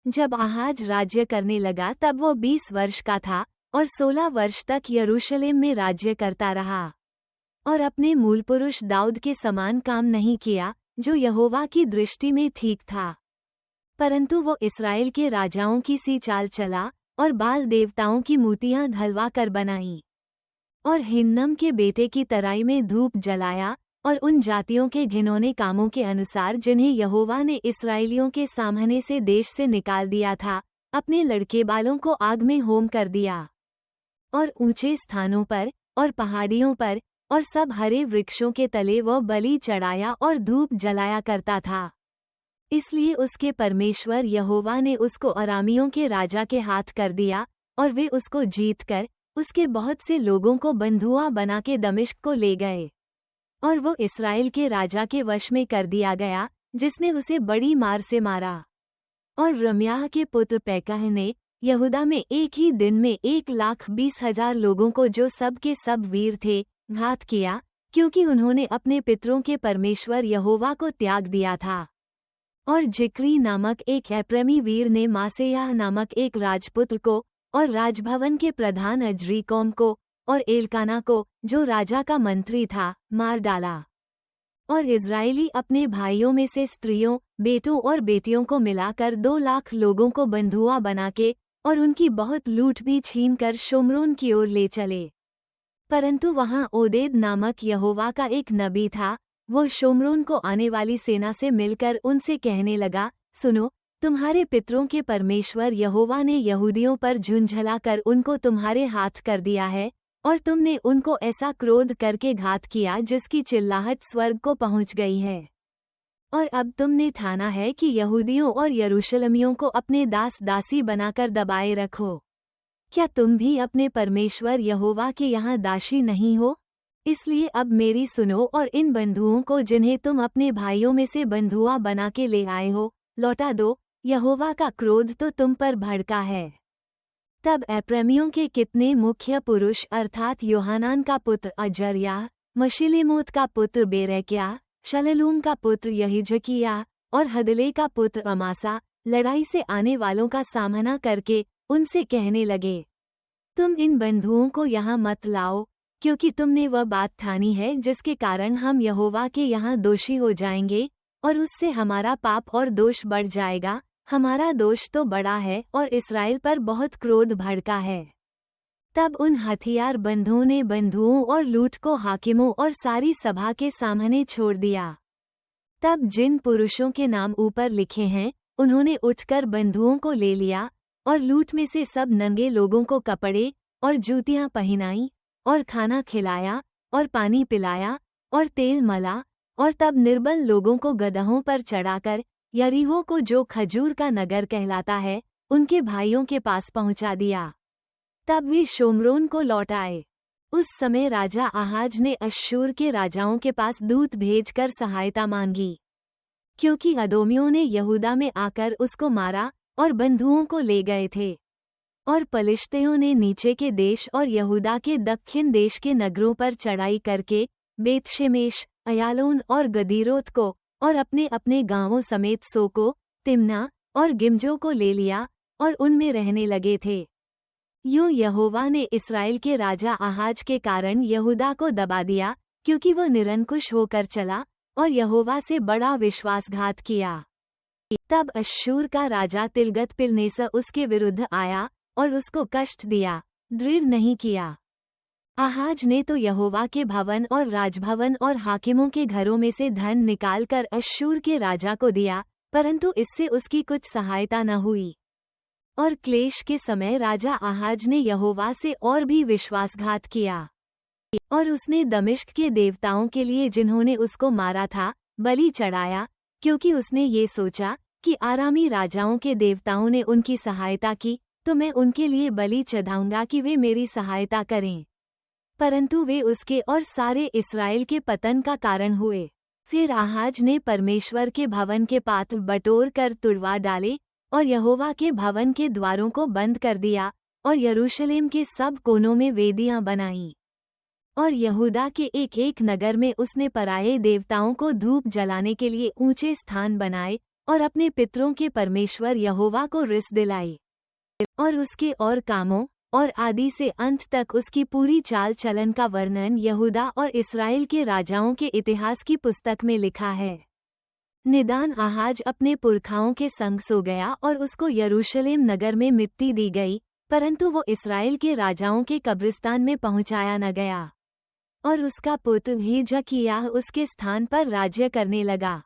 जब आहाज राज्य करने लगा तब वो 20 वर्ष का था और 16 वर्ष तक यरूशलेम में राज्य करता रहा और अपने मूल पुरुष दाऊद के समान काम नहीं किया जो यहोवा की दृष्टि में ठीक था, परंतु वो इस्राएल के राजाओं की सी चाल चला और बाल देवताओं की मूर्तियां ढलवा कर बनाई और हिन्नम के बेटे की तराई में धूप जलाया और उन जातियों के घिनौने कामों के अनुसार जिन्हें यहोवा ने इस्राएलियों के सामने से देश से निकाल दिया था, अपने लड़के बालों को आग में होम कर दिया और ऊंचे स्थानों पर और पहाड़ियों पर और सब हरे वृक्षों के तले वो बलि चढ़ाया और धूप जलाया करता था। इसलिए उसके परमेश्वर यहोवा ने उसको अरामियों के राजा के हाथ कर दिया और वे उसको जीतकर उसके बहुत से लोगों को बंधुआ बना के दमिश्क को ले गए और वो इस्राएल के राजा के वश में कर दिया गया जिसने उसे बड़ी मार से मारा। और रम्याह के पुत्र पेकह ने यहूदा में एक ही दिन में 1,20,000 लोगों को जो सब के सब वीर थे घात किया, क्योंकि उन्होंने अपने पितरों के परमेश्वर यहोवा को त्याग दिया था। और जिक्री नामक एक एप्रैमी वीर ने मासेयाह नामक एक राजपुत्र को और राजभवन के प्रधान अजरीकोम को और एलकाना को जो राजा का मंत्री था मार डाला। और इज़राइली अपने भाइयों में से स्त्रियों, बेटों और बेटियों को मिलाकर 2 लाख लोगों को बंधुआ बना के और उनकी बहुत लूट भी छीन कर शोम्रोन की ओर ले चले। परंतु वहाँ ओदेद नामक यहोवा का एक नबी था, वो शोम्रोन को आने वाली सेना से मिलकर उनसे कहने लगा, सुनो, तुम्हारे पितरों के परमेश्वर यहोवा ने यहूदियों पर झुंझला कर उनको तुम्हारे हाथ कर दिया है और तुमने उनको ऐसा क्रोध करके घात किया जिसकी चिल्लाहट स्वर्ग को पहुंच गई है। और अब तुमने ठाना है कि यहूदियों और यरूशलेमियों को अपने दास दासी बनाकर दबाए रखो। क्या तुम भी अपने परमेश्वर यहोवा के यहाँ दासी नहीं हो? इसलिए अब मेरी सुनो और इन बंधुओं को जिन्हें तुम अपने भाइयों में से बंधुआ बना के ले आए हो लौटा दो, यहोवा का क्रोध तो तुम पर भड़का है। तब एप्रैमियों के कितने मुख्य पुरुष अर्थात योहानान का पुत्र अजर्याह, मशीलेमोत का पुत्र बेरेक्याह, शललूम का पुत्र यहिजकिय्याह और हदले का पुत्र अमासा लड़ाई से आने वालों का सामना करके उनसे कहने लगे, तुम इन बंधुओं को यहाँ मत लाओ, क्योंकि तुमने वह बात ठानी है जिसके कारण हम यहोवा के यहाँ दोषी हो जाएंगे और उससे हमारा पाप और दोष बढ़ जाएगा। हमारा दोष तो बड़ा है और इस्राएल पर बहुत क्रोध भड़का है। तब उन हथियार बंधुओं ने बंधुओं और लूट को हाकिमों और सारी सभा के सामने छोड़ दिया। तब जिन पुरुषों के नाम ऊपर लिखे हैं उन्होंने उठकर बंधुओं को ले लिया और लूट में से सब नंगे लोगों को कपड़े और जूतियां पहनाई और खाना खिलाया और पानी पिलाया और तेल मला और तब निर्बल लोगों को गदहों पर चढ़ाकर यरीहो को जो खजूर का नगर कहलाता है उनके भाइयों के पास पहुंचा दिया। तब वे शोम्रोन को लौट आए। उस समय राजा आहाज ने अश्शूर के राजाओं के पास दूत भेजकर सहायता मांगी, क्योंकि अदोमियों ने यहूदा में आकर उसको मारा और बंधुओं को ले गए थे। और पलिश्तियों ने नीचे के देश और यहूदा के दक्षिण देश के नगरों पर चढ़ाई करके बेतशेमेश, अयालोन और गदीरोत को और अपने अपने गांवों समेत सोको, तिम्ना और गिमजो को ले लिया और उनमें रहने लगे थे। यूं यहोवा ने इस्राएल के राजा आहाज के कारण यहूदा को दबा दिया, क्योंकि वो निरंकुश होकर चला और यहोवा से बड़ा विश्वासघात किया। तब अश्शूर का राजा तिलगत-पिलनेसर उसके विरुद्ध आया और उसको कष्ट दिया, दृढ़ नहीं किया। आहाज ने तो यहोवा के भवन और राजभवन और हाकिमों के घरों में से धन निकालकर अश्शूर के राजा को दिया, परंतु इससे उसकी कुछ सहायता न हुई। और क्लेश के समय राजा आहाज ने यहोवा से और भी विश्वासघात किया और उसने दमिश्क के देवताओं के लिए जिन्होंने उसको मारा था बलि चढ़ाया, क्योंकि उसने ये सोचा कि आरामी राजाओं के देवताओं ने उनकी सहायता की तो मैं उनके लिए बलि चढ़ाऊंगा कि वे मेरी सहायता करें। परंतु वे उसके और सारे इस्राएल के पतन का कारण हुए। फिर आहाज ने परमेश्वर के भवन के पात्र बटोर कर तुड़वा डाले और यहोवा के भवन के द्वारों को बंद कर दिया और यरूशलेम के सब कोनों में वेदियां बनाईं। और यहूदा के एक एक नगर में उसने पराये देवताओं को धूप जलाने के लिए ऊंचे स्थान बनाए और अपने पितरों के परमेश्वर यहोवा को रिस दिलाई और उसके और कामों और आदि से अंत तक उसकी पूरी चाल चलन का वर्णन यहूदा और इस्राएल के राजाओं के इतिहास की पुस्तक में लिखा है। निदान आहाज अपने पुरखाओं के संग सो गया और उसको यरूशलेम नगर में मिट्टी दी गई, परंतु वो इस्राएल के राजाओं के कब्रिस्तान में पहुंचाया न गया। और उसका पुत्र हिजकिय्याह उसके स्थान पर राज्य करने लगा।